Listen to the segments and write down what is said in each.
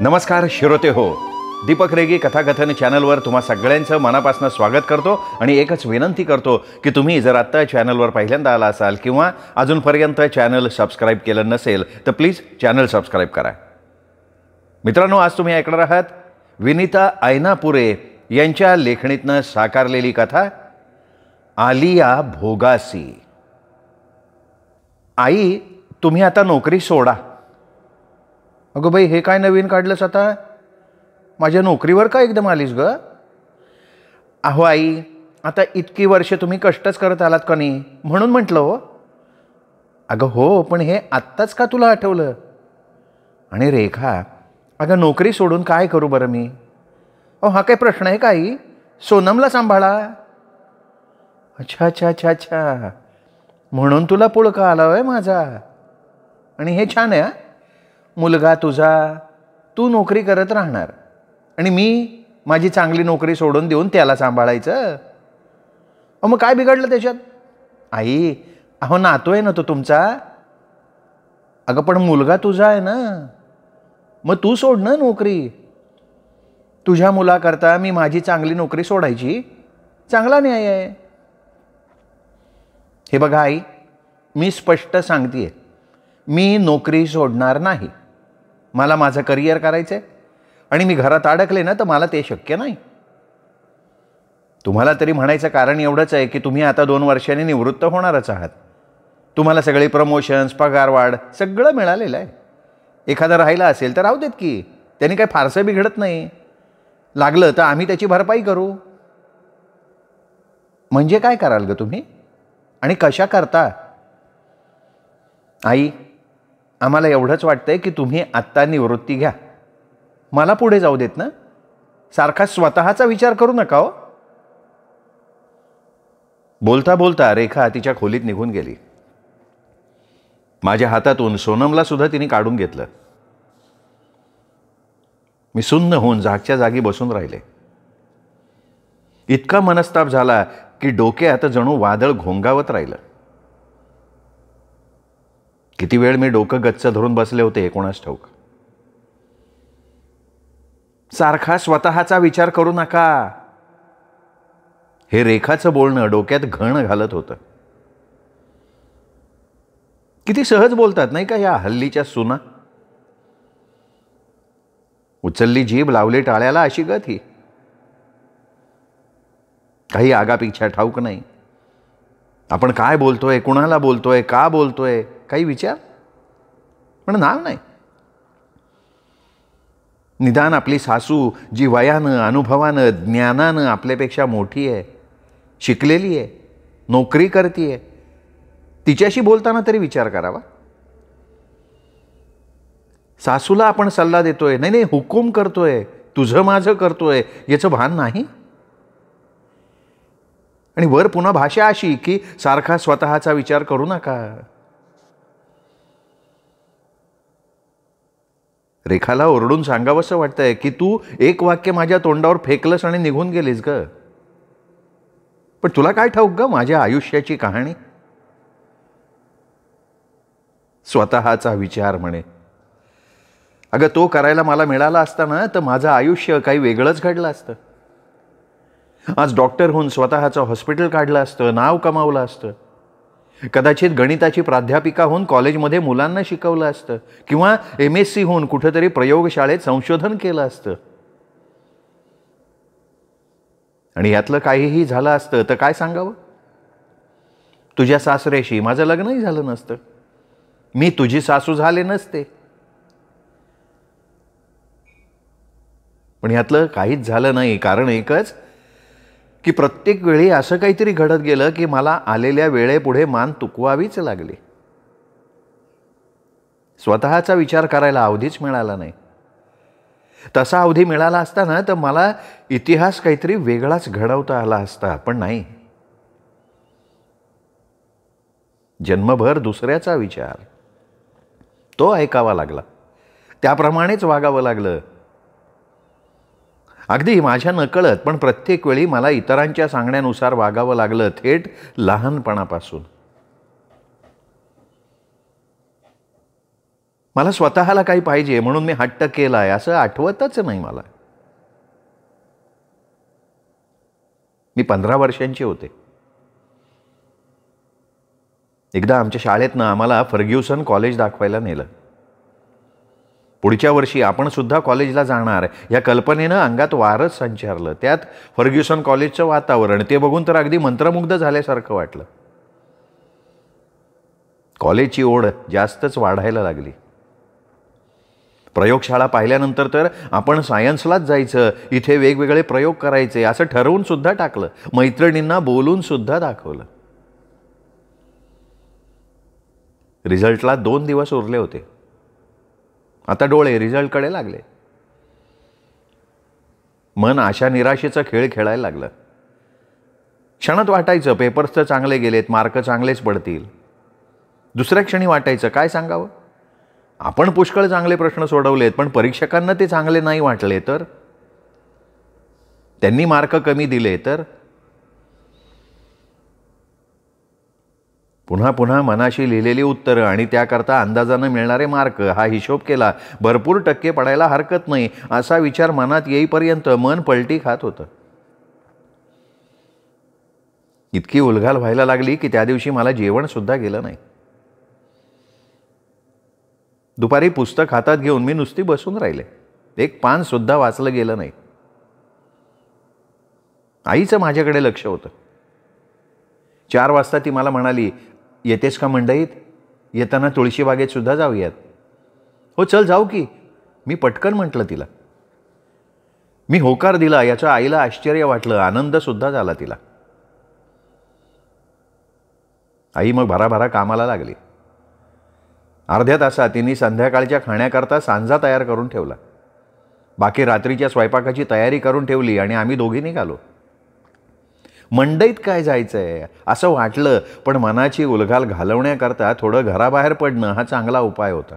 नमस्कार श्रोते हो, दीपक रेगी कथाकथन चॅनलवर तुम्हा सगळ्यांचं मनापासून स्वागत करतो आणि एकच विनंती करतो की तुम्ही जर आत्ता चॅनलवर पहिल्यांदा आला असाल किंवा अजूनपर्यंत चॅनल सबस्क्राईब केलं नसेल तर प्लीज चॅनल सबस्क्राईब करा. मित्रांनो, आज तुम्ही ऐकणार आहात विनीता ऐनापुरे यांच्या लेखणीतनं साकारलेली कथा आलिया भोगासी. आई, तुम्ही आता नोकरी सोडा. अगं बाई, हे काय नवीन काढलंस आता? माझ्या नोकरीवर का एकदम आलीस ग? अहो आई, आता इतकी वर्ष तुम्ही कष्टच करत आलात का नाही म्हणून म्हटलं हो. अगं हो, पण हे आत्ताच का तुला आठवलं? आणि रेखा, अगं नोकरी सोडून काय करू बरं मी? अहो हा काय प्रश्न आहे का आई? सोनमला सांभाळा. अच्छा अच्छा अच्छा अच्छा, म्हणून तुला पुळका आला होय माझा. आणि हे छान आहे, मुलगा तुझा, तू नोकरी करत राहणार आणि मी माझी चांगली नोकरी सोडून देऊन त्याला सांभाळायचं. मग काय बिघडलं त्याच्यात? आई, अहो नातू आहे ना तो तुमचा. अगं पण मुलगा तुझा आहे ना, मग तू सोड ना नोकरी. तुझ्या मुलाकरता मी माझी चांगली नोकरी सोडायची, चांगला न्याय आहे. हे बघा आई, मी स्पष्ट सांगतेय, मी नोकरी सोडणार नाही. मला माझं करिअर करायचं आहे आणि मी घरात अडकले ना तर मला ते शक्य नाही. तुम्हाला तरी म्हणायचं कारण एवढंच आहे की तुम्ही आता 2 वर्षांनी निवृत्त होणारच आहात. तुम्हाला सगळे प्रमोशन्स, पगारवाढ सगळं मिळालेलं आहे. एखादा राहिला असेल तर राहू देत की, त्यांनी काही फारसं बिघडत नाही. लागलं तर आम्ही त्याची भरपाई करू. म्हणजे काय कराल ग तुम्ही आणि कशा करता? आई, आम्हाला एवढंच वाटतंय की तुम्ही आत्ता निवृत्ती घ्या. मला पुढे जाऊ देत ना. सारखा स्वतःचा विचार करू नका हो. बोलता बोलता रेखा तिच्या खोलीत निघून गेली. माझ्या हातातून सोनमला सुद्धा तिने काढून घेतलं. मी सुन्न होऊन जागच्या जागी बसून राहिले. इतका मनस्ताप झाला की डोक्यात जणू वादळ घोंगावत राहिलं. किती वेळ मी डोकं गच्च धरून बसले होते कोणास ठाऊक. सारखा स्वतःचा विचार करू नका, हे रेखाचं बोलणं डोक्यात घण घालत होतं. किती सहज बोलतात नाही का या हल्लीच्या सुना. उचलली जीभ लावली टाळ्याला अशी गत ही. काही आगापिछा ठाऊक नाही. आपण काय बोलतोय, कुणाला बोलतोय, का बोलतोय, काही विचार पण नाव नाही. निदान आपली सासू जी वयानं, अनुभवानं, ज्ञानानं आपल्यापेक्षा मोठी आहे, शिकलेली आहे, नोकरी करतीये, तिच्याशी बोलताना तरी विचार करावा. सासूला आपण सल्ला देतोय, नाही नाही हुकूम करतोय, तुझं माझं करतोय, याचं भान नाही. आणि वर पुन्हा भाषा अशी की सारखा स्वतःचा विचार करू नका. रेखाला ओरडून सांगावंसं वाटतंय की तू एक वाक्य माझ्या तोंडावर फेकलंस आणि निघून गेलीस ग. पण तुला काय ठाऊक ग माझ्या आयुष्याची कहाणी. स्वतःचा विचार म्हणे. अगं तो करायला मला मिळाला असता ना तर माझं आयुष्य काही वेगळंच घडलं असतं. आज डॉक्टर होऊन स्वतःचं हॉस्पिटल काढलं असतं, नाव कमावलं असतं. कदाचित गणिताची प्राध्यापिका होऊन कॉलेजमध्ये मुलांना शिकवलं असतं किंवा MSc होऊन कुठेतरी प्रयोगशाळेत संशोधन केलं असतं. आणि यातलं काहीही झालं असतं तर काय सांगावं. तुझ्या सासऱ्याशी माझं लग्नही झालं नसतं, मी तुझी सासू झाले नसते. पण यातलं काहीच झालं नाही. कारण एकच की प्रत्येक वेळी असं काहीतरी घडत गेलं की मला आलेल्या वेळेपुढे मान तुकवावीच लागली. स्वतःचा विचार करायला अवधीच मिळाला नाही. तसा अवधी मिळाला असता ना तर मला इतिहास काहीतरी वेगळाच घडवता आला असता. पण नाही, जन्मभर दुसऱ्याचा विचार, तो ऐकावा लागला, त्याप्रमाणेच वागावं लागलं. अगदी माझ्या नकळत पण प्रत्येक वेळी मला इतरांच्या सांगण्यानुसार वागावं लागलं, थेट लहानपणापासून. मला स्वतःला काही पाहिजे म्हणून मी हट्ट केलाय असं आठवतच नाही मला. मी 15 वर्षांची होते. एकदा आमच्या शाळेतनं आम्हाला फर्ग्युसन कॉलेज दाखवायला नेलं. पुढच्या वर्षी आपण सुद्धा कॉलेजला जाणार या कल्पनेनं अंगात वारच संचारलं. त्यात फर्ग्युसन कॉलेजचं वातावरण ते बघून तर अगदी मंत्रमुग्ध झाल्यासारखं वाटलं. कॉलेजची ओढ जास्तच वाढायला लागली. प्रयोगशाळा पाहिल्यानंतर तर आपण सायन्सलाच जायचं, इथे वेगवेगळे प्रयोग करायचे असं ठरवून सुद्धा टाकलं. मैत्रिणींना बोलून सुद्धा दाखवलं. रिझल्टला 2 दिवस उरले होते. आता डोळे रिझल्टकडे लागले. मन आशा निराशेचा खेळ खेळायला लागलं. क्षणात वाटायचं पेपर्स तर चांगले गेलेत, मार्क चांगलेच पडतील. दुसऱ्या क्षणी वाटायचं काय सांगावं, आपण पुष्कळ चांगले प्रश्न सोडवलेत पण परीक्षकांना ते चांगले नाही वाटले तर, त्यांनी मार्क कमी दिले तर. पुन्हा पुन्हा मनाशी लिहिलेली उत्तरं आणि त्याकरता अंदाजानं मिळणारे मार्क हा हिशोब केला. भरपूर टक्के पडायला हरकत नाही असा विचार मनात येईपर्यंत मन पलटी खात होतं. इतकी उलघाल व्हायला लागली की त्या दिवशी मला जेवण सुद्धा गेलं नाही. दुपारी पुस्तक हातात घेऊन मी नुसती बसून राहिले. एक पान सुद्धा वाचलं गेलं नाही. आईचं माझ्याकडे लक्ष होतं. 4 वाजता ती मला म्हणाली, येतेस का मंडईत? येताना तुळशीबागेत सुद्धा जाऊयात. हो चल जाऊ की, मी पटकन म्हटलं तिला. मी होकार दिला याचं आईला आश्चर्य वाटलं, आनंद सुद्धा झाला तिला. आई मग भराभरा कामाला लागली. अर्ध्या तासात तिने संध्याकाळच्या खाण्याकरता सांजा तयार करून ठेवला. बाकी रात्रीच्या स्वयंपाकाची तयारी करून ठेवली आणि आम्ही दोघी निघालो. मंडईत काय जायचंय असं वाटलं पण मनाची उलघाल घालवण्याकरता थोडं घराबाहेर पडणं हा चांगला उपाय होता.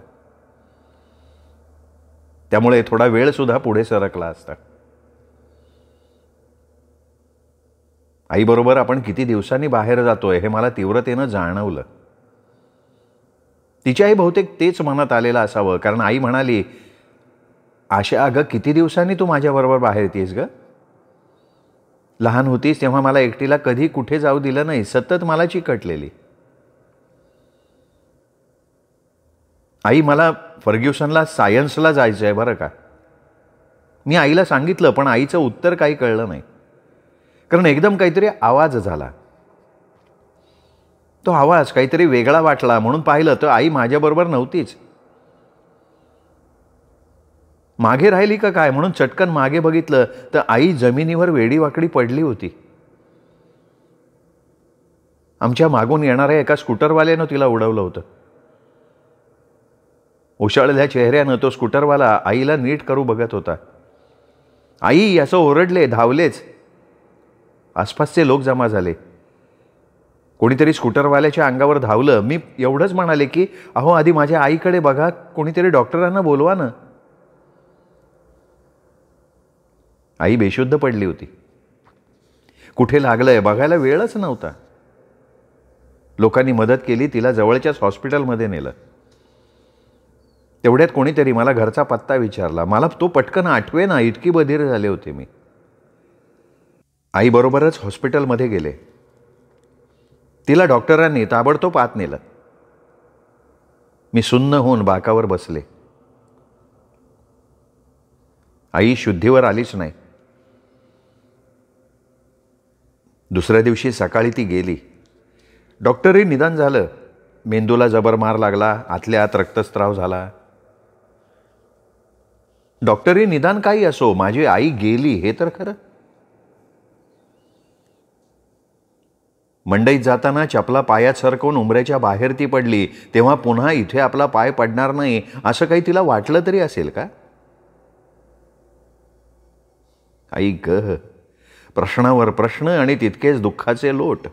त्यामुळे थोडा वेळ सुद्धा पुढे सरकला असता. आईबरोबर आपण किती दिवसांनी बाहेर जातोय हे मला तीव्रतेनं जाणवलं. तिच्याही बहुतेक तेच मनात आलेलं असावं, कारण आई म्हणाली, आशा अगं किती दिवसांनी तू माझ्याबरोबर बाहेर येतेस ग? लहान होतीस तेव्हा मला एकटीला कधी कुठे जाऊ दिलं नाही, सतत मला चिकटलेली. आई मला फर्ग्युसनला सायन्सला जायचं आहे बरं का. मी आईला सांगितलं पण आईचं उत्तर काही कळलं नाही. कारण एकदम काहीतरी आवाज झाला. तो आवाज काहीतरी वेगळा वाटला म्हणून पाहिलं तर आई माझ्याबरोबर नव्हतीच. मागे राहिली का काय म्हणून चटकन मागे बघितलं तर आई जमिनीवर वेडीवाकडी पडली होती. आमच्या मागून येणाऱ्या एका स्कूटरवाल्यानं तिला उडवलं होतं. उशाळल्या चेहऱ्यानं तो स्कूटरवाला आईला नीट करू बघत होता. आई असं ओरडले, धावलेच. आसपासचे लोक जमा झाले. कोणीतरी स्कूटरवाल्याच्या अंगावर धावलं. मी एवढंच म्हणाले की अहो आधी माझ्या आईकडे बघा, कोणीतरी डॉक्टरांना बोलवा ना. आई बेशुद्ध पडली होती. कुठे लागलंय बघायला वेळच नव्हता. लोकांनी मदत केली, तिला जवळच्याच हॉस्पिटलमध्ये नेलं. तेवढ्यात कोणीतरी मला घरचा पत्ता विचारला. मला तो पटकन आठवेना, इतकी बधीर झाले होते मी. आईबरोबरच हॉस्पिटलमध्ये गेले. तिला डॉक्टरांनी ताबडतोब आत नेलं. मी सुन्न होऊन बाकावर बसले. आई शुद्धीवर आलीच नाही. दुसऱ्या दिवशी सकाळी ती गेली. डॉक्टरही निदान झालं. मेंदूला जबर मार लागला, आतल्या आत रक्तस्राव झाला. डॉक्टरही निदान काही असो, माझी आई गेली हे तर खरं. मंडईत जाताना चपला पायात सरकवून उंबऱ्याच्या बाहेर ती पडली. तेव्हा पुन्हा इथे आपला पाय पडणार नाही असं काही तिला वाटलं तरी असेल का? आई ग, प्रश्नावर प्रश्न आणि तितकेच दुःखाचे लोट.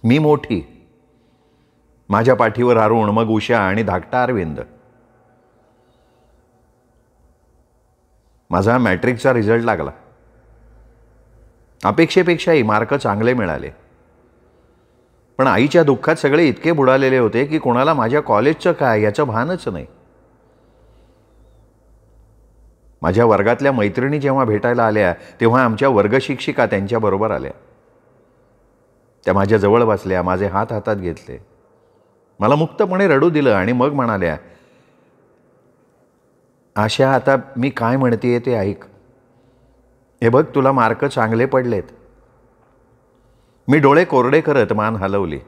मी मोठी, माझ्या पाठीवर अरुण, मग उषा आणि धाकटा अरविंद. माझा मॅट्रिकचा रिझल्ट लागला. अपेक्षेपेक्षाही मार्क चांगले मिळाले. पण आईच्या दुःखात सगळे इतके बुडालेले होते की कोणाला माझ्या कॉलेजचं काय याचं भानच नाही. माझ्या वर्गातल्या मैत्रिणी जेव्हा भेटायला आल्या तेव्हा आमच्या वर्गशिक्षिका त्यांच्याबरोबर आल्या. त्या माझ्या जवळ बसल्या, माझे हात हातात घेतले, मला मुक्तपणे रडू दिलं आणि मग म्हणाल्या, आशा, आता मी काय म्हणतेय ते ऐक. हे बघ, तुला मार्क चांगले पडलेत. मी डोळे कोरडे करत मान हलवली.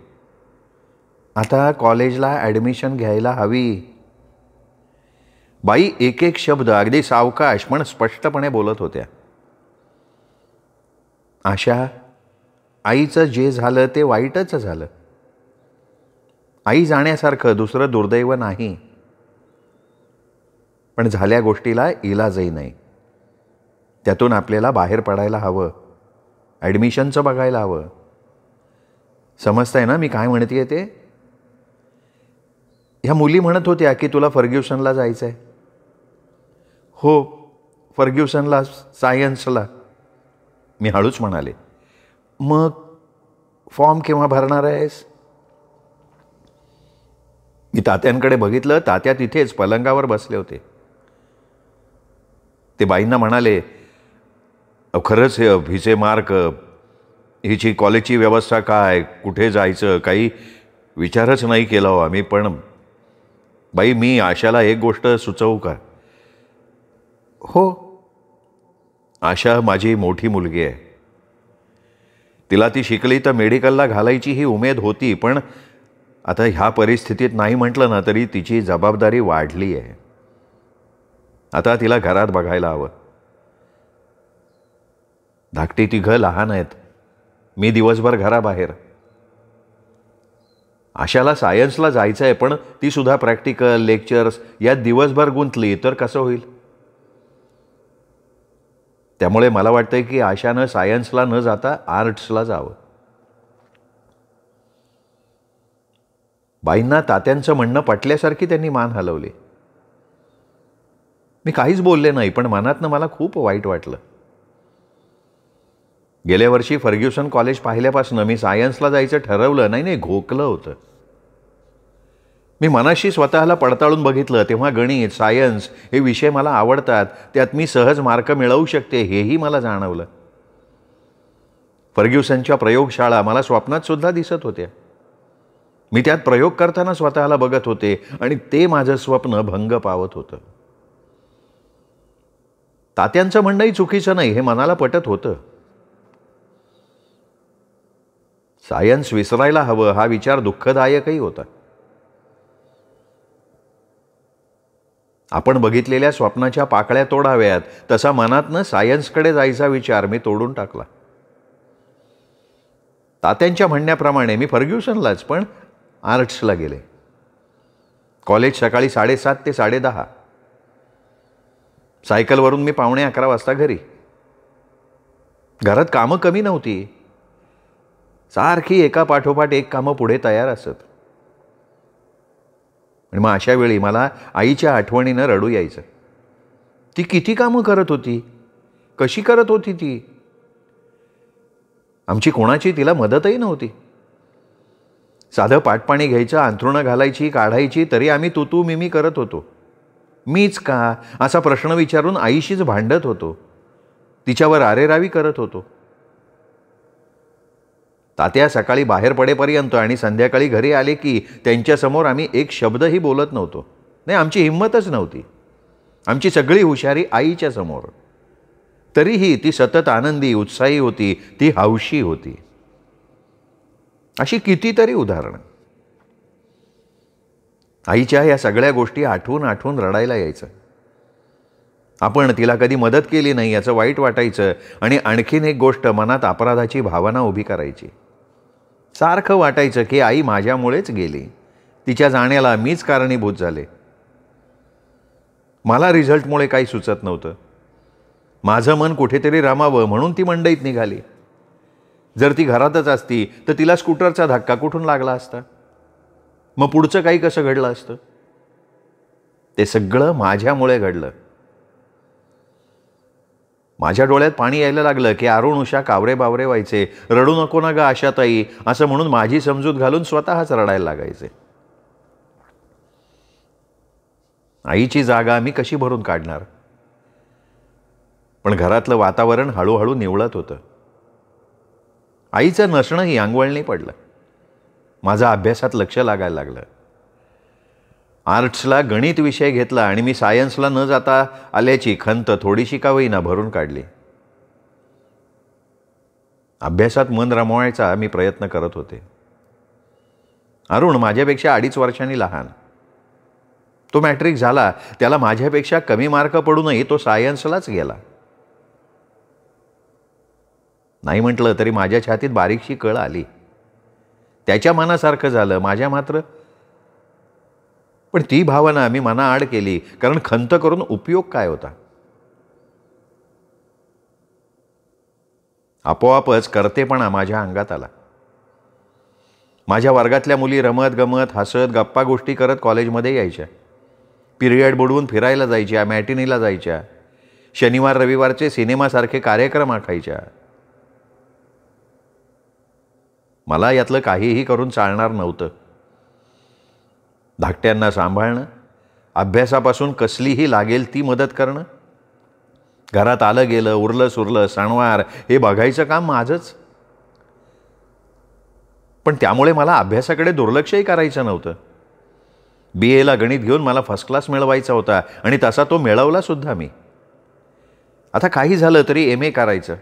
आता कॉलेजला ॲडमिशन घ्यायला हवी. बाई एक एक शब्द अगदी सावकाश पण स्पष्टपणे बोलत होत्या. आशा, आईचं जे झालं ते वाईटच झालं. आई जाण्यासारखं दुसरं दुर्दैव नाही. पण झाल्या गोष्टीला इलाजही नाही. त्यातून आपल्याला बाहेर पडायला हवं. ॲडमिशनचं बघायला हवं. समजतंय ना मी काय म्हणतेय ते? ह्या मुली म्हणत होत्या की तुला फर्ग्युसनला जायचं आहे. हो, फर्ग्युसनला, सायन्सला. मी हळूच म्हणाले. मग फॉर्म केव्हा भरणार आहेस? मी तात्यांकडे बघितलं. तात्या तिथेच पलंगावर बसले होते. ते बाईंना म्हणाले, खरंच हे हिचे मार्क, हिची कॉलेजची व्यवस्था काय, कुठे जायचं, काही विचारच नाही केला हो आम्ही. पण बाई, मी आशाला एक गोष्ट सुचवू का? हो. आशा माझी मोठी मुलगी आहे. तिला ती शिकली तर मेडिकलला घालायची ही उमेद होती. पण आता ह्या परिस्थितीत नाही म्हटलं ना तरी तिची जबाबदारी वाढली आहे. आता तिला घरात बघायला हवं. धाकटी तिघं लहान आहेत. मी दिवसभर घराबाहेर. आशाला सायन्सला जायचं आहे, पण ती सुद्धा प्रॅक्टिकल, लेक्चर्स यात दिवसभर गुंतली तर कसं होईल? त्यामुळे मला वाटतंय की आशानं सायन्सला न जाता आर्ट्सला जावं. बाईंना तात्यांचं म्हणणं पटल्यासारखी त्यांनी मान हलवली. मी काहीच बोलले नाही, पण मनातनं मला खूप वाईट वाटलं. गेल्या वर्षी फर्ग्युसन कॉलेज पाहिल्यापासून मी सायन्सला जायचं ठरवलं नाही, घोकलं होतं. मी मनाशी स्वतःला पडताळून बघितलं तेव्हा गणित, सायन्स हे विषय मला आवडतात. त्यात मी सहज मार्क मिळवू शकते हेही मला जाणवलं. फर्ग्युसनच्या प्रयोगशाळा मला स्वप्नात सुद्धा दिसत होत्या. मी त्यात प्रयोग करताना स्वतःला बघत होते आणि ते माझं स्वप्न भंग पावत होतं. तात्यांचं म्हणणंही चुकीचं नाही हे मनाला पटत होतं. सायन्स विसरायला हवं हा विचार दुःखदायकही होता. आपण बघितलेल्या स्वप्नाच्या पाकळ्या तोडाव्यात तसा मनातनं सायन्सकडे जायचा विचार मी तोडून टाकला. तात्यांच्या म्हणण्याप्रमाणे मी फर्ग्युसनलाच, पण आर्ट्सला गेले. कॉलेज सकाळी 7:30 ते 10:30. सायकलवरून मी 11:15 वाजता घरी. घरात कामं कमी नव्हती. सारखी एका पाठोपाठ एक कामं पुढे तयार असत. आणि मग अशा वेळी मला आईच्या आठवणीनं रडू यायचं. ती किती कामं करत होती, कशी करत होती ती. आमची कोणाची तिला मदतही नव्हती. साधं पाटपाणी घ्यायचं, अंथरुणं घालायची, काढायची, तरी आम्ही तू मिमी करत होतो. मीच का असा प्रश्न विचारून आईशीच भांडत होतो. तिच्यावर आरेरावी करत होतो. तात्या सकाळी बाहेर पडेपर्यंत आणि संध्याकाळी घरी आले की त्यांच्यासमोर आम्ही एक शब्दही बोलत नव्हतो. नाही, आमची हिंमतच नव्हती. आमची सगळी हुशारी आईच्या समोर. तरीही ती सतत आनंदी, उत्साही होती, ती हौशी होती. अशी कितीतरी उदाहरणं. आईच्या या सगळ्या गोष्टी आठवून आठवून रडायला यायचं. आपण तिला कधी मदत केली नाही याचं वाईट वाटायचं आणि आणखीन एक गोष्ट मनात अपराधाची भावना उभी करायची. सारखं वाटायचं की आई माझ्यामुळेच गेली, तिच्या जाण्याला मीच कारणीभूत झाले. मला रिझल्टमुळे काही सुचत नव्हतं. माझं मन कुठेतरी रमावं म्हणून ती मंडईत निघाली. जर ती घरातच असती तर तिला स्कूटरचा धक्का कुठून लागला असता? मग पुढचं काही कसं घडलं असतं? ते सगळं माझ्यामुळे घडलं. माझ्या डोळ्यात पाणी यायला लागलं की अरुण उषा कावरे बावरे व्हायचे. रडू नको ना ग आशाताई असं म्हणून माझी समजूत घालून स्वतःच रडायला लागायचे. आईची जागा मी कशी भरून काढणार. पण घरातलं वातावरण हळूहळू निवळत होतं. आईचं नसणंही अंगवळणी पडलं. माझं अभ्यासात लक्ष लागायला लागलं. आर्ट्सला गणित विषय घेतला आणि मी सायन्सला न जाता आल्याची खंत थोडीशी का होईना भरून काढली. अभ्यासात मन रमवायचा मी प्रयत्न करत होते. अरुण माझ्यापेक्षा 2.5 वर्षांनी लहान. तो मॅट्रिक झाला. त्याला माझ्यापेक्षा कमी मार्क पडूनही तो सायन्सलाच गेला. नाही म्हटलं तरी माझ्या छातीत बारीकशी कळ आली. त्याच्या मनासारखं झालं, माझ्या मात्र. पण ती भावना मी मनाआड केली, कारण खंत करून उपयोग काय होता. आपोआपच करतेपणा माझ्या अंगात आला. माझ्या वर्गातल्या मुली रमत गमत हसत गप्पा गोष्टी करत कॉलेजमध्ये यायच्या. पिरियड बुडवून फिरायला जायच्या, मॅटिनीला जायच्या, शनिवार रविवारचे सिनेमासारखे कार्यक्रम आखायच्या. मला यातलं काहीही करून चालणार नव्हतं. धाकट्यांना सांभाळणं, अभ्यासापासून कसलीही लागेल ती मदत करणं, घरात आलं गेलं उरलं सुरलं सणवार हे बघायचं काम माझंच. पण त्यामुळे मला अभ्यासाकडे दुर्लक्षही करायचं नव्हतं. BA ला गणित घेऊन मला फर्स्ट क्लास मिळवायचा होता आणि तसा तो मिळवला सुद्धा मी. आता काही झालं तरी MA करायचं.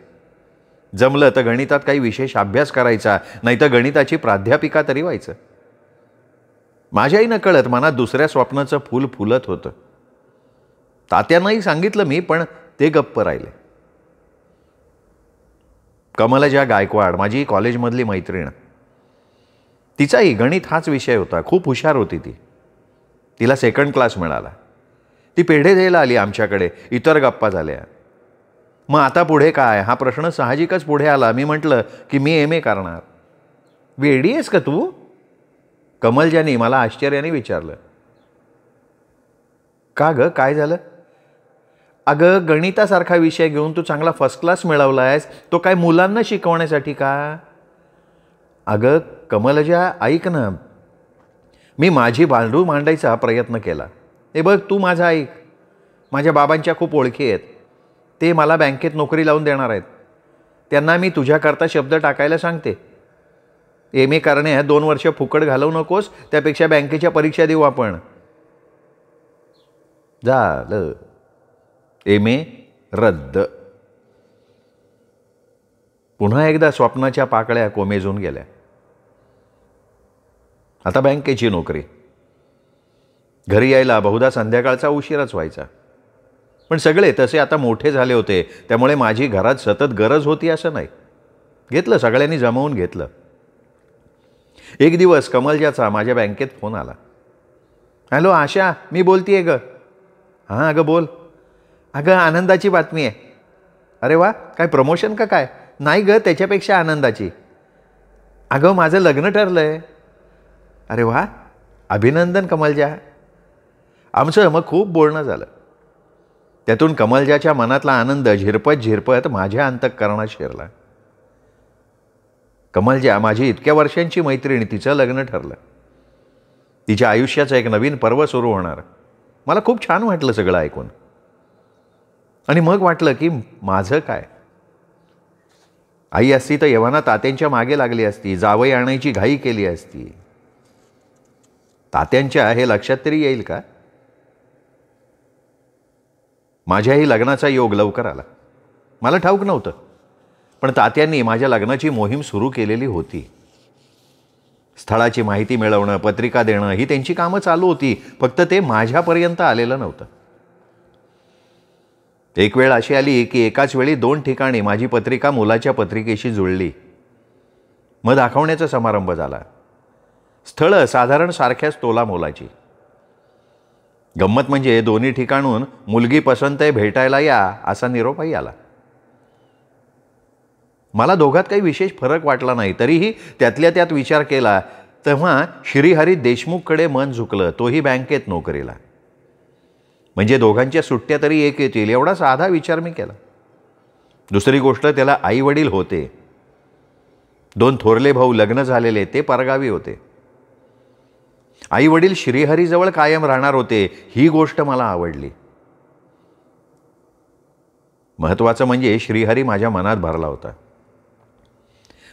जमलं तर गणितात काही विशेष अभ्यास करायचा, नाही तर गणिताची प्राध्यापिका तरी व्हायचं. माझ्याही नकळत मनात दुसऱ्या स्वप्नाचं फूल फुलत होतं. तात्यांनाही सांगितलं मी, पण ते गप्प राहिले. कमलजा गायकवाड माझी कॉलेजमधली मैत्रीण, तिचाही गणित हाच विषय होता. खूप हुशार होती ती. तिला 2nd क्लास मिळाला. ती पेढे द्यायला आली आमच्याकडे. इतर गप्पा झाल्या. मग आता पुढे काय हा प्रश्न साहजिकच पुढे आला. मी म्हटलं की मी MA करणार. वेडी आहेस का तू? कमलजानी मला आश्चर्याने विचारलं. का ग, काय झालं? अगं, गणितासारखा विषय घेऊन तू चांगला फर्स्ट क्लास मिळवला आहेस, तो काय मुलांना शिकवण्यासाठी का? अगं कमलजा, ऐक ना, मी माझी बाजू मांडायचा प्रयत्न केला. हे बघ, तू माझा ऐक. माझ्या बाबांच्या खूप ओळखी आहेत. ते मला बँकेत नोकरी लावून देणार आहेत. त्यांना मी तुझ्याकरता शब्द टाकायला सांगते. MA करणे 2 वर्ष फुकट घालवू नकोस, त्यापेक्षा बँकेच्या परीक्षा देऊ आपण. झालं. MA रद्द. पुन्हा एकदा स्वप्नाच्या पाकळ्या कोमेजून गेल्या. आता बँकेची नोकरी. घरी यायला बहुधा संध्याकाळचा उशीरच व्हायचा. पण सगळे तसे आता मोठे झाले होते, त्यामुळे माझी घरात सतत गरज होती असं नाही. घेतलं, सगळ्यांनी जमवून घेतलं. एक दिवस कमलजाचा माझ्या बँकेत फोन आला. हॅलो आशा, मी बोलतीये ग. हां अगं बोल. अगं आनंदाची बातमी आहे. अरे वा, काय प्रमोशन का काय? नाही ग, त्याच्यापेक्षा आनंदाची. अगं माझं लग्न ठरलं आहे. अरे वा, अभिनंदन कमलजा. आमचं मग खूप बोलणं झालं. त्यातून कमलजाच्या मनातला आनंद झिरपत झिरपत माझ्या अंतःकरणात शिरला. कमलजा माझी इतक्या वर्षांची मैत्रिणी, तिचं लग्न ठरलं. तिच्या आयुष्याचं एक नवीन पर्व सुरू होणार. मला खूप छान वाटलं सगळं ऐकून. आणि मग वाटलं की माझं काय? आई असती तर एव्हाना तात्यांच्या मागे लागली असती, जावई आणायची घाई केली असती. तात्यांच्या हे लक्षात तरी येईल का? माझ्याही लग्नाचा योग लवकर आला. मला ठाऊक नव्हतं, पण तात्यांनी माझ्या लग्नाची मोहीम सुरू केलेली होती. स्थळाची माहिती मिळवणं, पत्रिका देणं ही त्यांची कामं चालू होती. फक्त ते माझ्यापर्यंत आलेलं नव्हतं. एक वेळ अशी आली की एकाच वेळी 2 ठिकाणी माझी पत्रिका मुलाच्या पत्रिकेशी जुळली. मग दाखवण्याचा समारंभ झाला. स्थळं साधारण सारख्याच तोला मोलाची. गंमत म्हणजे दोन्ही ठिकाणून मुलगी पसंत आहे, भेटायला या असा निरोपही आला. मला दोघात काही विशेष फरक वाटला नाही. तरीही त्यातल्या त्यात विचार केला तेव्हा श्रीहरी देशमुखकडे मन झुकलं. तोही बँकेत नोकरीला. म्हणजे दोघांच्या सुट्ट्या तरी एक येतील एवढा साधा विचार मी केला. दुसरी गोष्ट, त्याला आई वडील होते. 2 थोरले भाऊ लग्न झालेले, ते परगावी होते. आई वडील श्रीहरीजवळ कायम राहणार होते, ही गोष्ट मला आवडली. महत्वाचं म्हणजे श्रीहरी माझ्या मनात भरला होता.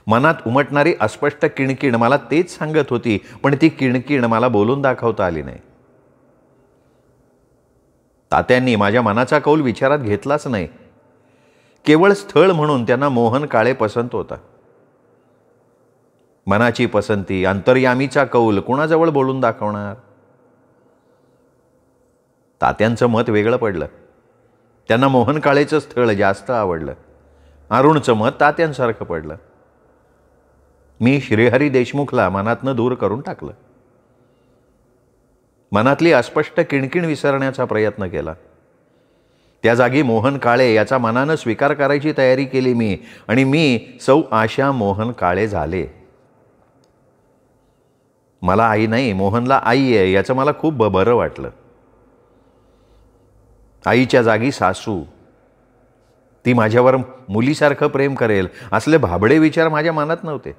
मनात उमटणारी अस्पष्ट किणकिण मला तेच सांगत होती, पण ती किणकिण मला बोलून दाखवता आली नाही. तात्यांनी माझ्या मनाचा कौल विचारात घेतलाच नाही. केवळ स्थळ म्हणून त्यांना मोहन काळे पसंत होता. मनाची पसंती, अंतर्यामीचा कौल कुणाजवळ बोलून दाखवणार? तात्यांचं मत वेगळं पडलं. त्यांना मोहन काळेचं स्थळ जास्त आवडलं. अरुणचं मत तात्यांसारखं पडलं. मी श्रीहरी देशमुखला मनातनं दूर करून टाकलं. मनातली अस्पष्ट किणकिण विसरण्याचा प्रयत्न केला. त्या जागी मोहन काळे याचा मनानं स्वीकार करायची तयारी केली मी, आणि मी सौ आशा मोहन काळे झाले. मला आई नाही, मोहनला आई आहे, याचं मला खूप बरं वाटलं. आईच्या जागी सासू, ती माझ्यावर मुलीसारखं प्रेम करेल, असले भाबडे विचार माझ्या मनात नव्हते.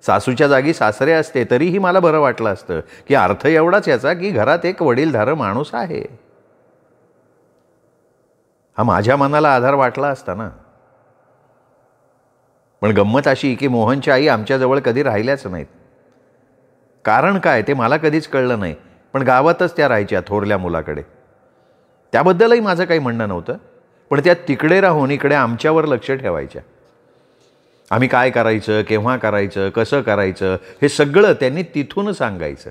सासूच्या जागी सासरे असते तरीही मला बरं वाटलं असतं, की अर्थ एवढाच याचा की घरात एक वडीलधारं माणूस आहे. हा माझ्या मनाला आधार वाटला असता ना. पण गंमत अशी की मोहनच्या आई आमच्याजवळ कधी राहिल्याच नाहीत. कारण काय ते मला कधीच कळलं नाही, पण गावातच त्या राहायच्या थोरल्या मुलाकडे. त्याबद्दलही माझं काही म्हणणं नव्हतं, पण त्या तिकडे राहून इकडे आमच्यावर लक्ष ठेवायच्या. आम्ही काय करायचं, केव्हा करायचं, कसं करायचं, हे सगळं त्यांनी तिथून सांगायचं.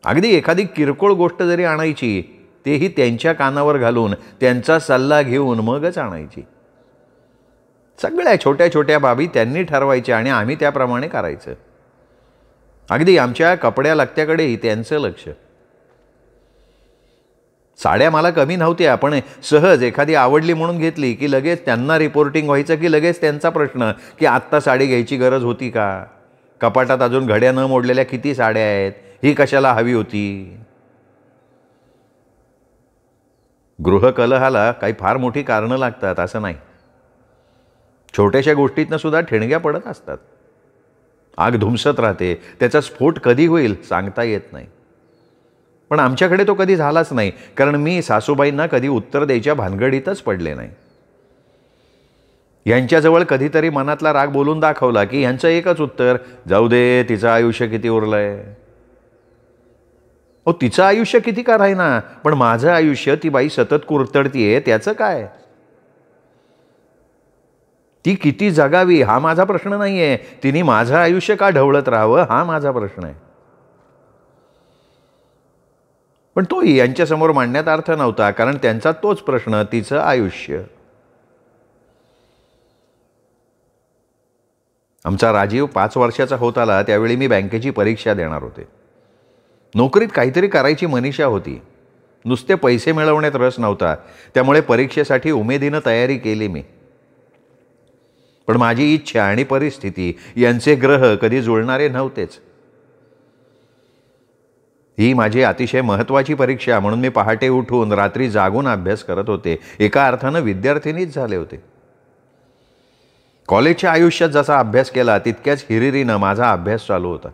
अगदी एखादी किरकोळ गोष्ट जरी आणायची, तेही त्यांच्या कानावर घालून त्यांचा सल्ला घेऊन मगच आणायची. सगळ्या छोट्या छोट्या बाबी त्यांनी ठरवायच्या आणि आम्ही त्याप्रमाणे करायचं. अगदी आमच्या कपड्या लत्त्याकडेही त्यांचं लक्ष. साड्या मला कमी नव्हत्या, पण सहज एखादी आवडली म्हणून घेतली की लगेच त्यांना रिपोर्टिंग व्हायचं, की लगेच त्यांचा प्रश्न की आत्ता साडी घ्यायची गरज होती का? कपाटात अजून घड्या न मोडलेल्या किती साड्या आहेत, ही कशाला हवी होती? गृहकलहाला काही फार मोठी कारणं लागतात असं नाही. छोट्याशा गोष्टीतनं सुद्धा ठिणग्या पडत असतात. आग धुमसत राहते, त्याचा स्फोट कधी होईल सांगता येत नाही. पण आमच्याकडे तो कधी झालाच नाही, कारण मी सासूबाईंना कधी उत्तर द्यायच्या भानगडीतच पडले नाही. यांच्याजवळ कधीतरी मनातला राग बोलून दाखवला की यांचं एकच उत्तर, जाऊ दे, तिचं आयुष्य किती उरलंय. ओ, तिचं आयुष्य किती का राहीना, पण माझं आयुष्य ती बाई सतत कुरतडतीये, त्याचं काय? ती किती जगावी हा माझा प्रश्न नाहीये, तिने माझं आयुष्य का ढवळत राहावं हा माझा प्रश्न आहे. पण तो यांच्यासमोर मांडण्यात अर्थ नव्हता, कारण त्यांचा तोच प्रश्न, तिचं आयुष्य. आमचा राजीव 5 वर्षाचा होत आला त्यावेळी मी बँकेची परीक्षा देणार होते. नोकरीत काहीतरी करायची मनीषा होती. नुसते पैसे मिळवण्यात रस नव्हता, त्यामुळे परीक्षेसाठी उमेदीनं तयारी केली मी. पण माझी इच्छा आणि परिस्थिती यांचे ग्रह कधी जुळणारे नव्हतेच. ही माझी अतिशय महत्त्वाची परीक्षा म्हणून मी पहाटे उठून रात्री जागून अभ्यास करत होते. एका अर्थानं विद्यार्थिनीच झाले होते. कॉलेजच्या आयुष्यात जसा अभ्यास केला तितक्याच हिरिरीनं माझा अभ्यास चालू होता.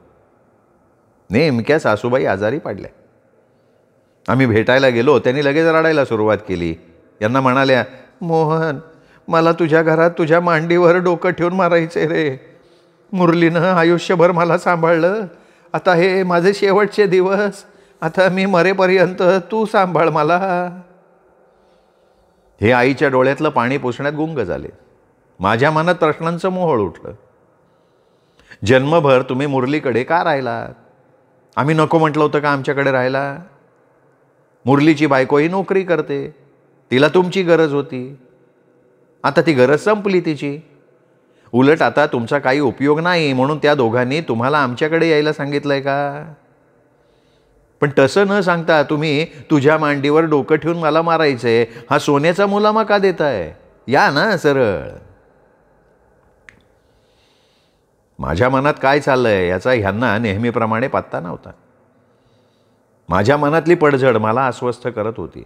नेमक्या सासूबाई आजारी पडल्या. आम्ही भेटायला गेलो, त्यांनी लगेच रडायला सुरुवात केली. यांना म्हणाल्या, मोहन, मला तुझ्या घरात तुझ्या मांडीवर डोकं ठेवून मारायचे रे. मुरलीनं आयुष्यभर मला सांभाळलं, आता हे माझे शेवटचे दिवस, आता मी मरेपर्यंत तू सांभाळ मला. हे आईच्या डोळ्यातलं पाणी पुसण्यात गुंग झाले. माझ्या मनात प्रश्नांचं मोहोळ उठलं. जन्मभर तुम्ही मुरलीकडे का राहिलात? आम्ही नको म्हटलं होतं का आमच्याकडे राहायला? मुरलीची बायकोही नोकरी करते, तिला तुमची गरज होती. आता ती गरज संपली तिची. उलट आता तुमचा काही उपयोग नाही म्हणून त्या दोघांनी तुम्हाला आमच्याकडे यायला सांगितलंय का? पण तसं न सांगता तुम्ही तुझ्या मांडीवर डोकं ठेवून मला मारायचंय, हा सोन्याचा मुलामा का देताय? या ना सरळ. माझ्या मनात काय चाललंय याचा ह्यांना नेहमीप्रमाणे पत्ता नव्हता. माझ्या मनातली पडझड मला अस्वस्थ करत होती.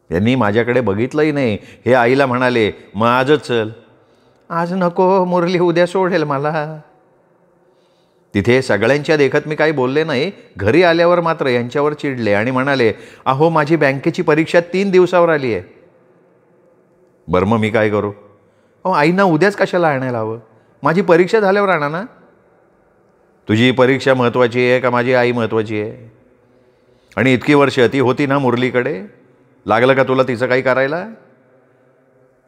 यांनी माझ्याकडे बघितलंही नाही. हे आईला म्हणाले, मग आजच चल. आज नको, मुरली उद्या सोडेल मला. तिथे सगळ्यांच्या देखत मी काही बोलले नाही. घरी आल्यावर मात्र यांच्यावर चिडले आणि म्हणाले, अहो माझी बँकेची परीक्षा 3 दिवसावर आली आहे. बरं मग मी काय करू? अहो आईना उद्याच कशाला आणायला हवं? माझी परीक्षा झाल्यावर आणा ना. तुझी परीक्षा महत्त्वाची आहे का माझी आई महत्त्वाची आहे? आणि इतकी वर्ष ती होती ना मुरलीकडे, लागलं का तुला तिचं काही करायला?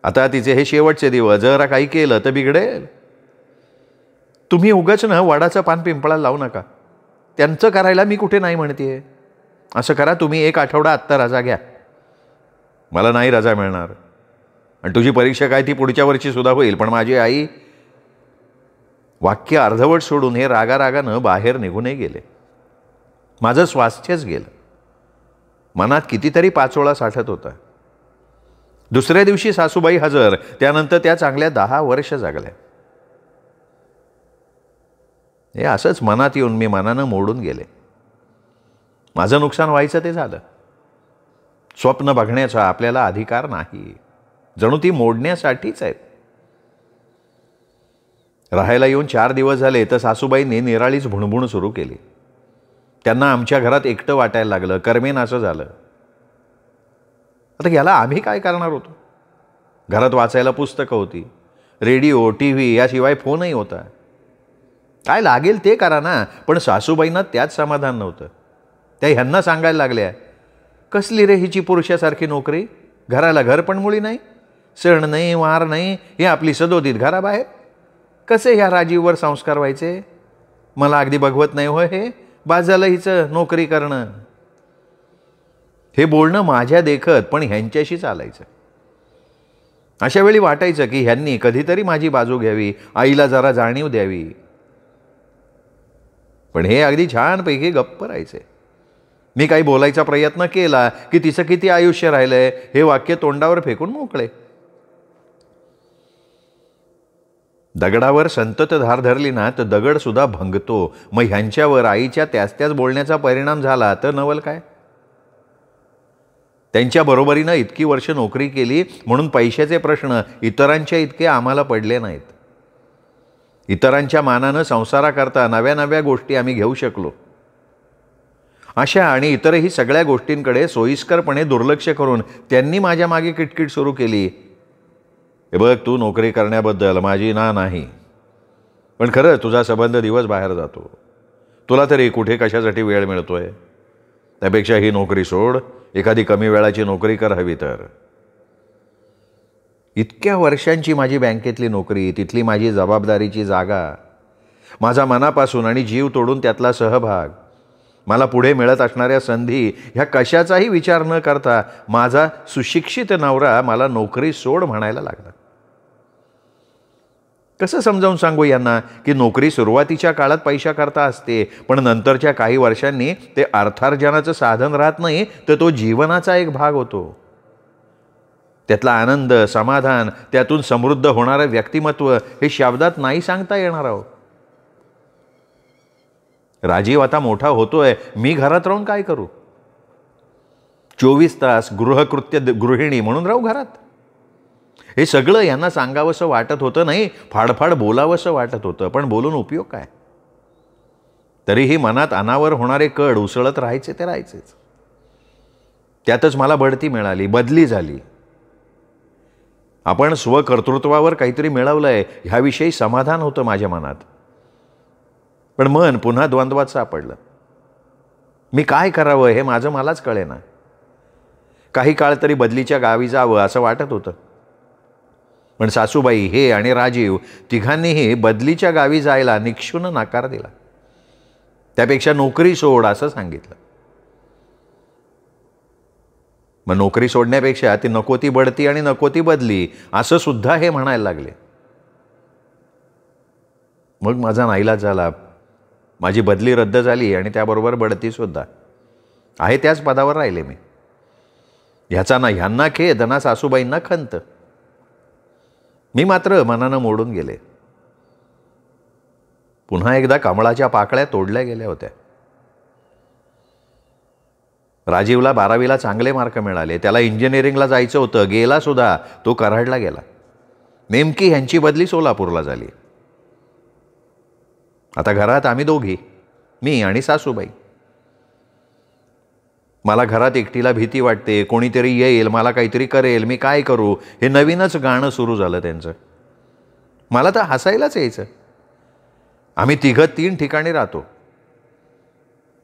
आता तिचे हे शेवटचे दिवस, जरा काही केलं तर बिघडेल. तुम्ही उगाच ना वडाचं पान पिंपळाला लावू नका. त्यांचं करायला मी कुठे नाही म्हणते. असं करा, तुम्ही 1 आठवडा आत्ता रजा घ्या. मला नाही रजा मिळणार. आणि तुझी परीक्षा काय ती पुढच्या वर्षी सुद्धा होईल. पण माझी आई. वाक्य अर्धवट सोडून हे रागारागानं बाहेर निघूनही गेले. माझं स्वास्थ्यच गेलं. मनात कितीतरी पाचोळा साठत होता. दुसऱ्या दिवशी सासूबाई हजर. त्यानंतर त्या चांगल्या 10 वर्ष जगल्या. हे असंच मनात येऊन मी मनानं मोडून गेले. माझं नुकसान व्हायचं ते झालं. स्वप्न बघण्याचा आपल्याला अधिकार नाही. जणू ती मोडण्यासाठीच आहेत. राहायला येऊन 4 दिवस झाले तर सासूबाईंनी निराळीच भुणभुण सुरू केली. त्यांना आमच्या घरात एकटं वाटायला लागलं. करमेन असं झालं. आता याला आम्ही काय करणार होतो? घरात वाचायला पुस्तकं होती, रेडिओ, TV, याशिवाय फोनही होता. काय लागेल ते करा ना. पण सासूबाईंना त्यात समाधान नव्हतं. त्या ह्यांना सांगायला लागल्या, कसली रे हिची पुरुषासारखी नोकरी? घराला घर पण मुळी नाही, सण नाही, वार नाही, हे आपली सदोदित घराबाहेर. कसे ह्या राजीववर संस्कार व्हायचे? मला अगदी बघवत नाही होय हे. बाज झालं हिचं नोकरी करणं. हे बोलणं माझ्या देखत पण ह्यांच्याशी चालायचं. अशा वेळी वाटायचं की ह्यांनी कधीतरी माझी बाजू घ्यावी, आईला जरा जाणीव द्यावी. पण हे अगदी छानपैकी गप्प राहायचे. मी काही बोलायचा प्रयत्न केला की तिचं किती आयुष्य राहिलंय हे वाक्य तोंडावर फेकून मोकळे. दगडावर संतत धार धरली ना तर दगड सुद्धा भंगतो. मग ह्यांच्यावर आईच्या त्याच बोलण्याचा परिणाम झाला तर नवल काय? त्यांच्या बरोबरीनं इतकी वर्ष नोकरी केली म्हणून पैशाचे प्रश्न इतरांच्या इतके आम्हाला पडले नाहीत. इतरांच्या मानानं संसाराकरता नव्या नव्या गोष्टी आम्ही घेऊ शकलो. अशा आणि इतरही सगळ्या गोष्टींकडे सोयीस्करपणे दुर्लक्ष करून त्यांनी माझ्या मागे किटकिट सुरू केली. हे बघ, तू नोकरी करण्याबद्दल माझी नाही, पण खरं तुझा संबंध दिवस बाहेर जातो. तुला तरी कुठे कशासाठी वेळ मिळतोय? त्यापेक्षा ही नोकरी सोड, एखादी कमी वेळाची नोकरी कर हवी तर. इतक्या वर्षांची माझी बँकेतली नोकरी, तिथली माझी जबाबदारीची जागा, माझा मनापासून आणि जीव तोडून त्यातला सहभाग, मला पुढे मिळत असणाऱ्या संधी, ह्या कशाचाही विचार न करता माझा सुशिक्षित नवरा मला नोकरी सोड म्हणायला लागला. कसं समजावून सांगू यांना की नोकरी सुरुवातीच्या काळात पैशाकरता असते, पण नंतरच्या काही वर्षांनी ते अर्थार्जनाचं साधन राहत नाही, तर तो जीवनाचा एक भाग होतो. त्यातला आनंद, समाधान, त्यातून समृद्ध होणारं व्यक्तिमत्व हे शब्दात नाही सांगता येणार आहो. राजीव आता मोठा होतोय, मी घरात राहून काय करू? 24 तास गृहकृत्य गृहिणी म्हणून राहू घरात? हे सगळं यांना सांगावंसं वाटत होतं, नाही फाडफाड बोलावंसं वाटत होतं, पण बोलून उपयोग काय? तरीही मनात अनावर होणारे कड उसळत राहायचे ते राहायचेच. त्यातच मला बढती मिळाली, बदली झाली. आपण स्वकर्तृत्वावर काहीतरी मिळवलंय ह्याविषयी समाधान होतं माझ्या मनात. पण मन पुन्हा द्वंद्वात सापडलं. मी काय करावं हे माझं मलाच कळेना. काही काळ तरी बदलीच्या गावी जावं असं वाटत होतं, पण सासूबाई, हे आणि राजीव तिघांनीही बदलीच्या गावी जायला निक्षून नकार दिला. त्यापेक्षा नोकरी सोड असं सांगितलं. मग नोकरी सोडण्यापेक्षा ती नको ती बढती आणि नको ती बदली असं सुद्धा हे म्हणायला लागले. मग माझा नाईलाज झाला. माझी बदली रद्द झाली आणि त्याबरोबर बढती सुद्धा. आहे त्याच पदावर राहिले मी. ह्याचा ना ह्यांना खेद ना सासूबाईंना खंत. मी मात्र मनानं मोडून गेले. पुन्हा एकदा कमळाच्या पाकळ्या तोडल्या गेल्या होत्या. राजीवला 12वीला चांगले मार्क मिळाले, त्याला इंजिनिअरिंगला जायचं होतं, गेला सुद्धा, तो कराडला गेला. नेमकी ह्यांची बदली सोलापूरला झाली. आता घरात आम्ही दोघी, मी आणि सासूबाई. मला घरात एकटीला भीती वाटते, कोणीतरी येईल, मला काहीतरी करेल, मी काय करू, हे नवीनच गाणं सुरू झालं त्यांचं. मला तर हसायलाच यायचं. आम्ही तिघं 3 ठिकाणी राहतो.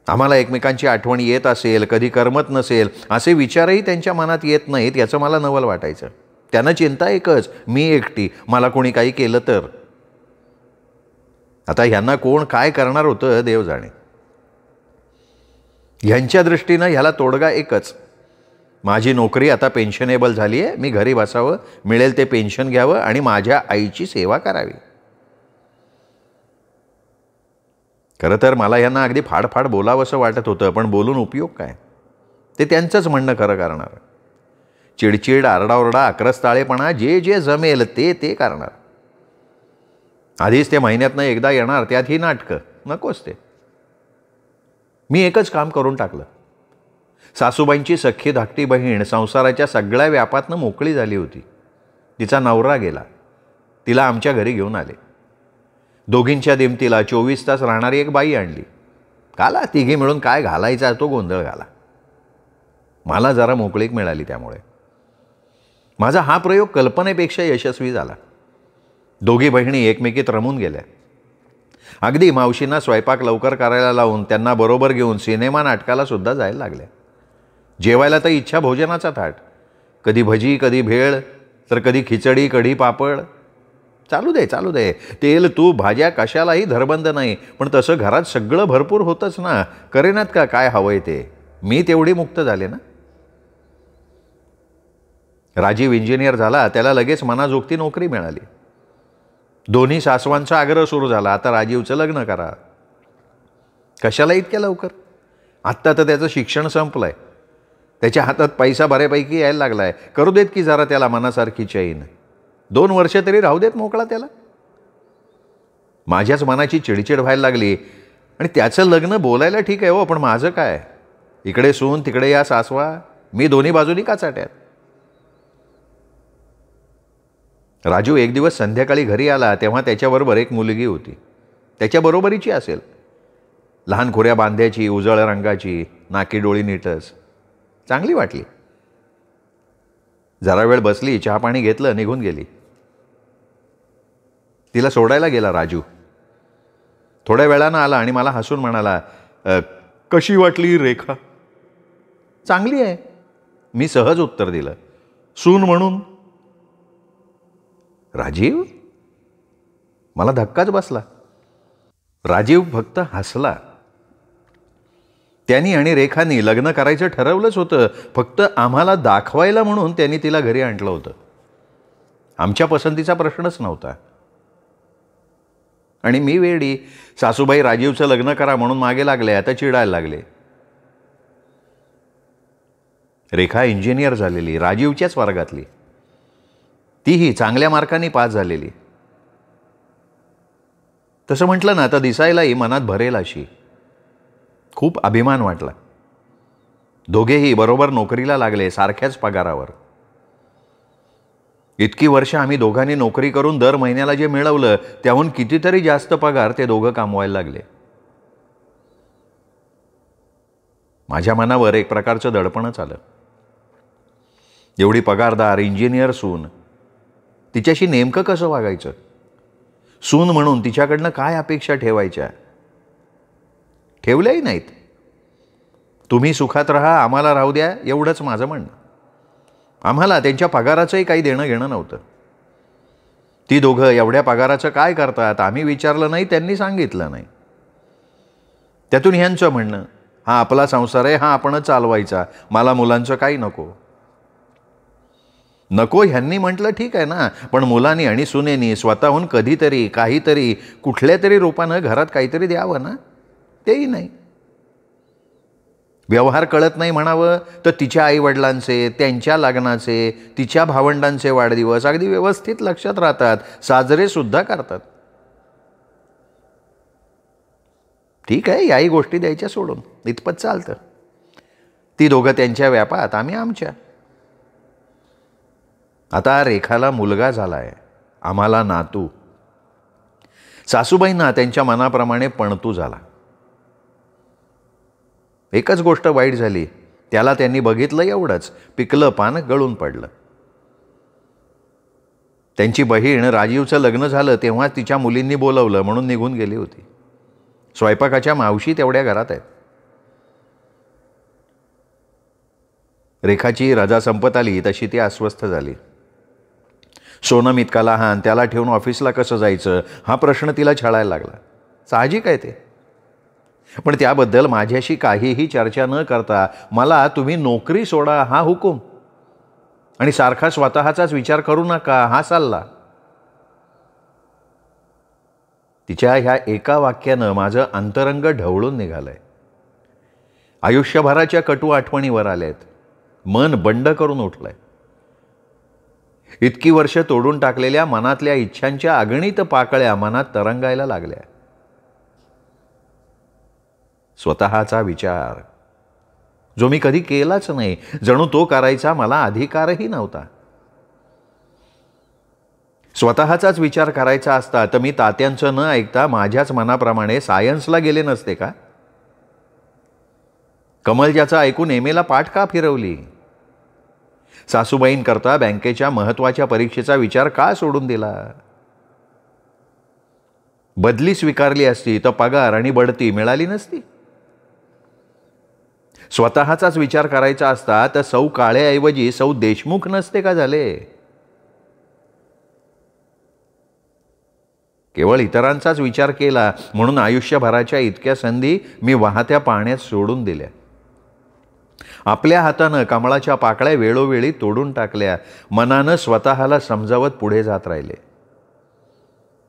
आम्हाला एकमेकांची आठवण येत असेल, कधी करमत नसेल, असे विचारही त्यांच्या मनात येत नाहीत, याचं मला नवल वाटायचं. त्यांना चिंता एकच, मी एकटी, मला कोणी काही केलं तर. आता ह्यांना कोण काय करणार होतं देव जाणे. ह्यांच्या दृष्टीनं ह्याला तोडगा एकच, माझी नोकरी आता पेन्शनेबल झाली आहे, मी घरी बसावं, मिळेल ते पेन्शन घ्यावं आणि माझ्या आईची सेवा करावी. खरं तर मला ह्यांना अगदी फाडफाड बोलावंसं वाटत होतं, पण बोलून उपयोग काय. ते त्यांचंच म्हणणं खरं करणार. चिडचिड, आरडाओरडा, आक्रस्ताळेपणा, जे जे जमेल ते ते करणार. आधीच ते महिन्यातनं एकदा येणार, त्यात ही नाटकं, नकोच ते. मी एकच काम करून टाकलं. सासूबाईंची सख्खी धाकटी बहीण संसाराच्या सगळ्या व्यापातनं मोकळी झाली होती. तिचा नवरा गेला, तिला आमच्या घरी घेऊन आले. दोघींच्या दिमतीला 24 तास राहणारी एक बाई आणली. घाला तिघी मिळून काय घालायचा तो गोंधळ घाला. मला जरा मोकळीक मिळाली. त्यामुळे माझा हा प्रयोग कल्पनेपेक्षा यशस्वी झाला. दोघी बहिणी एकमेकीत रमून गेल्या. अगदी मावशींना स्वयंपाक लवकर करायला लावून त्यांना बरोबर घेऊन सिनेमा नाटकाला सुद्धा जायला लागल्या. जेवायला तर इच्छा भोजनाचा थाट, कधी भजी, कधी भेळ, तर कधी खिचडी, कढी, पापड. चालू दे चालू दे, तेल तूप भाज्या कशालाही धरबंद नाही, पण तसं घरात सगळं भरपूर होतंच ना. करेनात का काय हवंय ते. मी तेवढी मुक्त झाले ना. राजीव इंजिनियर झाला, त्याला लगेच मनाजोगती नोकरी मिळाली. दोन्ही सासवांचा आग्रह सुरू झाला, आता राजीवचं लग्न करा. कशाला इतक्या लवकर, आत्ता तर त्याचं शिक्षण संपलंय, त्याच्या हातात पैसा बऱ्यापैकी यायला लागलाय. करू देत की जरा त्याला मनासारखी चैन. 2 वर्ष तरी राहू देत मोकळा त्याला. माझ्याच मनाची चिडचिड व्हायला लागली. आणि त्याचं लग्न बोलायला ठीक आहे हो, पण माझं काय, इकडे सून तिकडे या सासवा, मी दोन्ही बाजूनी का चाट्यात. राजू एक दिवस संध्याकाळी घरी आला, तेव्हा त्याच्याबरोबर एक मुलगी होती. त्याच्याबरोबरीची असेल, लहान खोऱ्या बांध्याची, उजळ रंगाची, नाकी डोळी नीटच. चांगली वाटली. जरा वेळ बसली, चहा पाणी घेतलं, निघून गेली. तिला सोडायला गेला राजू. थोड्या वेळानं आला आणि मला हसून म्हणाला, कशी वाटली रेखा. चांगली आहे, मी सहज उत्तर दिलं. सून म्हणून. राजीव, मला धक्काच बसला. राजीव फक्त हसला. त्यांनी आणि रेखानी लग्न करायचं ठरवलंच होतं, फक्त आम्हाला दाखवायला म्हणून त्यांनी तिला घरी आणलं होतं. आमच्या पसंतीचा प्रश्नच नव्हता. आणि मी वेडी, सासूबाई राजीवचं लग्न करा म्हणून मागे लागले, आता चिडायला लागले. रेखा इंजिनियर झालेली, राजीवच्याच वर्गातली, तीही चांगल्या मार्कांनी पास झालेली. तसं म्हटलं ना तर दिसायलाही मनात भरेल अशी. खूप अभिमान वाटला. दोघेही बरोबर नोकरीला लागले, सारख्याच पगारावर. इतकी वर्ष आम्ही दोघांनी नोकरी करून दर महिन्याला जे मिळवलं त्याहून कितीतरी जास्त पगार ते दोघं कमवायला लागले. माझ्या मनावर एक प्रकारचं दडपणच आलं. एवढी पगारदार इंजिनियर सून, तिच्याशी नेमकं कसं वागायचं. सून म्हणून तिच्याकडनं काय अपेक्षा ठेवायच्या. ठेवल्याही नाहीत. तुम्ही सुखात राहा, आम्हाला राहू द्या, एवढंच माझं म्हणणं. आम्हाला त्यांच्या पगाराचंही काही देणं घेणं नव्हतं. ती दोघं एवढ्या पगाराचं काय करतात आम्ही विचारलं नाही, त्यांनी सांगितलं नाही. त्यातून ह्यांचं म्हणणं, हा आपला संसार आहे, हा आपणच चालवायचा, मला मुलांचं काही नको. नको ह्यांनी म्हटलं ठीक आहे ना, पण मुलांनी आणि सुनेनी स्वतःहून कधीतरी काहीतरी कुठल्या तरी रूपानं घरात काहीतरी द्यावं ना, तेही नाही. व्यवहार कळत नाही म्हणावं तर तिच्या आईवडिलांचे, त्यांच्या लग्नाचे, तिच्या भावंडांचे वाढदिवस अगदी व्यवस्थित लक्षात राहतात, साजरे सुद्धा करतात. ठीक आहे, याही गोष्टी द्यायच्या सोडून, इतपत चालतं. ती दोघं त्यांच्या व्यापात, आम्ही आमच्या. आता रेखाला मुलगा झालाय, आम्हाला नातू. सासूबाईंना त्यांच्या मनाप्रमाणे पणतू झाला. एकच गोष्ट वाईट झाली, त्याला त्यांनी बघितलं एवढंच, पिकलं पान गळून पडलं. त्यांची बहीण राजीवचं लग्न झालं तेव्हा तिच्या मुलींनी बोलवलं म्हणून निघून गेली होती. स्वयंपाकाच्या मावशी तेवढ्या घरात आहेत. रेखाची रजा संपत आली तशी ती अस्वस्थ झाली. सोनम इतका लहान, त्याला ठेवून ऑफिसला कसं जायचं हा प्रश्न तिला छळायला लागला. साहजिक आहे ते. पण त्याबद्दल माझ्याशी काहीही चर्चा न करता मला तुम्ही नोकरी सोडा हा हुकूम, आणि सारखा स्वतःचाच विचार करू नका हा सल्ला. तिच्या ह्या एका वाक्यानं माझं अंतरंग ढवळून निघालंय. आयुष्यभराच्या कटू आठवणीवर आल्यात. मन बंड करून उठलंय. इतकी वर्ष तोडून टाकलेल्या मनातल्या इच्छांच्या अगणित पाकळ्या मनात तरंगायला लागल्या. स्वतःचा विचार जो मी कधी केलाच नाही, जणू तो करायचा मला अधिकारही नव्हता. स्वतःचाच विचार करायचा असता तर मी तात्यांचं न ऐकता माझ्याच मनाप्रमाणे सायन्सला गेले नसते का? कमलजाचं ऐकून एमेला पाठ का फिरवली? सासूबाईंकरता बँकेच्या महत्त्वाच्या परीक्षेचा विचार का सोडून दिला? बदली स्वीकारली असती तर पगार आणि बढती मिळाली नसती. स्वतःचाच विचार करायचा असता तर सौ काळेऐवजी सौ देशमुख नसते का झाले? केवळ इतरांचाच विचार केला म्हणून आयुष्यभराच्या इतक्या संधी मी वाहत्या पाण्यात सोडून दिल्या. आपल्या हातानं कमळाच्या पाकळ्या वेळोवेळी तोडून टाकल्या. मनानं स्वतःला समजावत पुढे जात राहिले.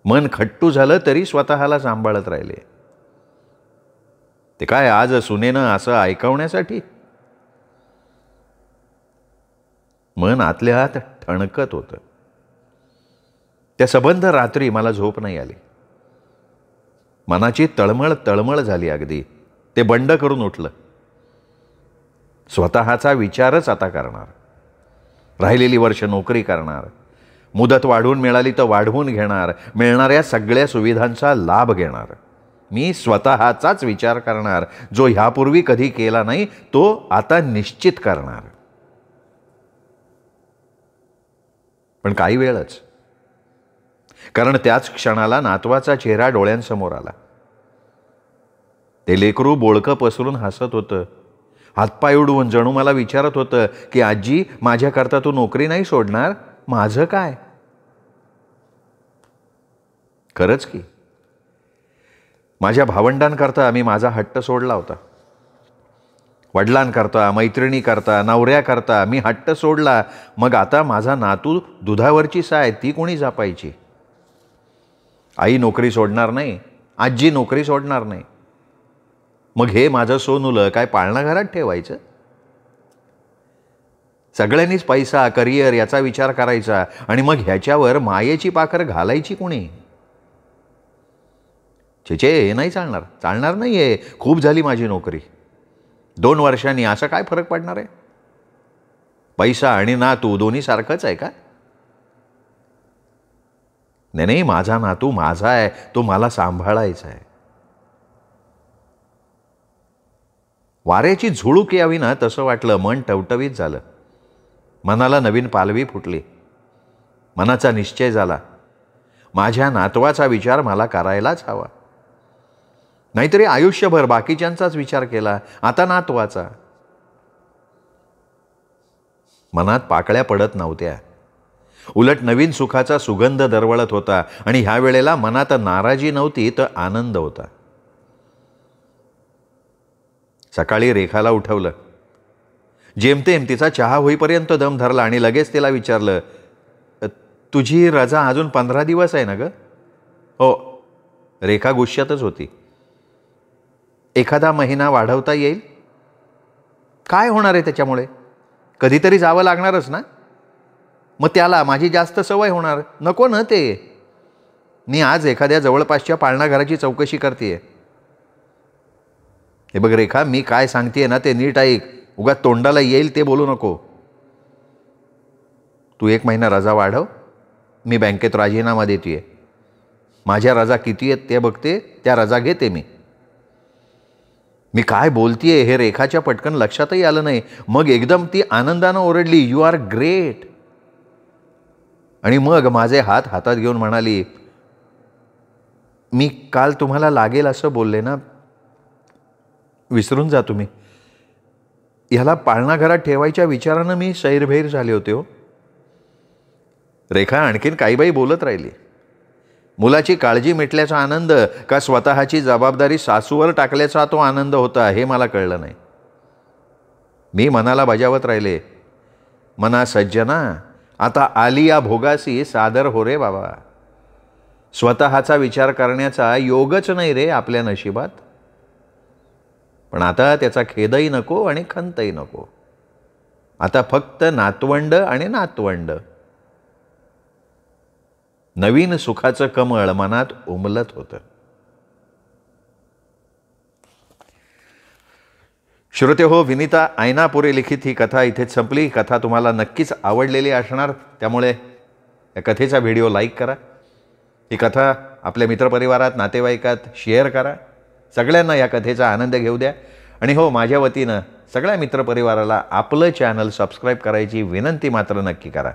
मन खट्टू झालं तरी स्वतःला सांभाळत राहिले. ते काय आज सुनेनं असं ऐकवण्यासाठी? मन आतल्या आत ठणकत होतं. त्या सबंध रात्री मला झोप नाही आली. मनाची तळमळ तळमळ झाली अगदी. ते बंड करून उठलं. स्वतःचा विचारच आता करणार. राहिलेली वर्ष नोकरी करणार. मुदत वाढवून मिळाली तर वाढवून घेणार. मिळणाऱ्या सगळ्या सुविधांचा लाभ घेणार. मी स्वतःचाच विचार करणार. जो ह्यापूर्वी कधी केला नाही तो आता निश्चित करणार. पण काही वेळच, कारण त्याच क्षणाला नातवाचा चेहरा डोळ्यांसमोर आला. ते लेकरू बोळकं पसरून हसत होतं. हातपाय उडवून जणू मला विचारत होतं की आजी, माझ्याकरता तू नोकरी नाही सोडणार? माझं काय? खरंच की माझ्या भावंडांकरता मी माझा हट्ट सोडला होता. वडिलांकरता, मैत्रिणीकरता, नवऱ्याकरता मी हट्ट सोडला. मग आता माझा नातू दुधावरची साय ती कोणी जपायची? आई नोकरी सोडणार नाही, आजी नोकरी सोडणार नाही. मग हे माझं सोनूलं काय पाळणा घरात ठेवायचं? सगळ्यांनीच पैसा, करिअर याचा विचार करायचा आणि मग ह्याच्यावर मायेची पाखर घालायची कोणी? छे हे नाही चालणार. चालणार नाही आहे. खूप झाली माझी नोकरी. 2 वर्षांनी असा काय फरक पडणार आहे? पैसा आणि नातू दोन्ही सारखंच आहे का? नाही, माझा नातू माझा आहे. तो मला सांभाळायचा आहे. वाऱ्याची झुळूक यावी ना तसं वाटलं. मन टवटवीत झालं. मनाला नवीन पालवी फुटली. मनाचा निश्चय झाला. माझ्या नातवाचा विचार मला करायलाच हवा. नाहीतरी आयुष्यभर बाकीच्यांचाच विचार केला, आता नातवाचा. मनात पाकळ्या पडत नव्हत्या. उलट नवीन सुखाचा सुगंध दरवळत होता. आणि ह्या वेळेला मनात नाराजी नव्हती तर आनंद होता. सकाळी रेखाला उठवलं. जेमतेम तिचा चहा होईपर्यंत दम धरला आणि लगेच तिला विचारलं, तुझी रजा अजून 15 दिवस आहे ना ग? हो. रेखा गुस्स्यातच होती. एखादा महिना वाढवता येईल? काय होणार आहे त्याच्यामुळे? कधीतरी जावं लागणारच ना. मग त्याला माझी जास्त सवय होणार. नको ना ते. मी आज एखाद्या जवळपासच्या पाळणाघराची चौकशी करते. हे बघ रेखा, मी काय सांगते ना ते नीट ऐक. उगा तोंडाला येईल ते बोलू नको. तू 1 महिना रजा वाढव, मी बँकेत राजीनामा देते. माझ्या रजा किती आहेत ते बघते, त्या रजा घेते मी. मी काय बोलतीये हे रेखाच्या पटकन लक्षातही आलं नाही. मग एकदम ती आनंदानं ओरडली, यू आर ग्रेट. आणि मग माझे हात हातात घेऊन म्हणाली, मी काल तुम्हाला लागेल असं बोलले ना, विसरून जा तुम्ही. ह्याला पाळणाघरात ठेवायच्या विचारानं मी सैरभैर झाले होते हो. रेखा आणखीन काही बाई बोलत राहिली. मुलाची काळजी मिटल्याचा आनंद का स्वतःची जबाबदारी सासूवर टाकल्याचा तो आनंद होता हे मला कळलं नाही. मी मनाला बजावत राहिले, मना सज्जना, आता आली या भोगासी सादर हो रे बाबा. स्वतःचा विचार करण्याचा योगच नाही रे आपल्या नशिबात. पण आता त्याचा खेदही नको आणि खंतही नको. आता फक्त नातवंड आणि नातवंड. नवीन सुखाचं कमळ मनात उमलत होतं. श्रोते हो, विनीता ऐनापुरे लिखित ही कथा इथेच संपली. कथा तुम्हाला नक्कीच आवडलेली असणार, त्यामुळे या कथेचा व्हिडिओ लाईक करा. ही कथा आपल्या मित्रपरिवारात, नातेवाईकात शेअर करा. सगळ्यांना या कथेचा आनंद घेऊ द्या. आणि हो, माझ्या वतीनं सगळ्या मित्रपरिवाराला आपलं चॅनल सबस्क्राईब करायची विनंती मात्र नक्की करा.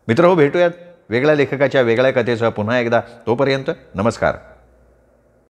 मित्र हो, भेटूयात वेगळ्या लेखकाच्या वेगळ्या कथेसह पुन्हा एकदा. तोपर्यंत नमस्कार.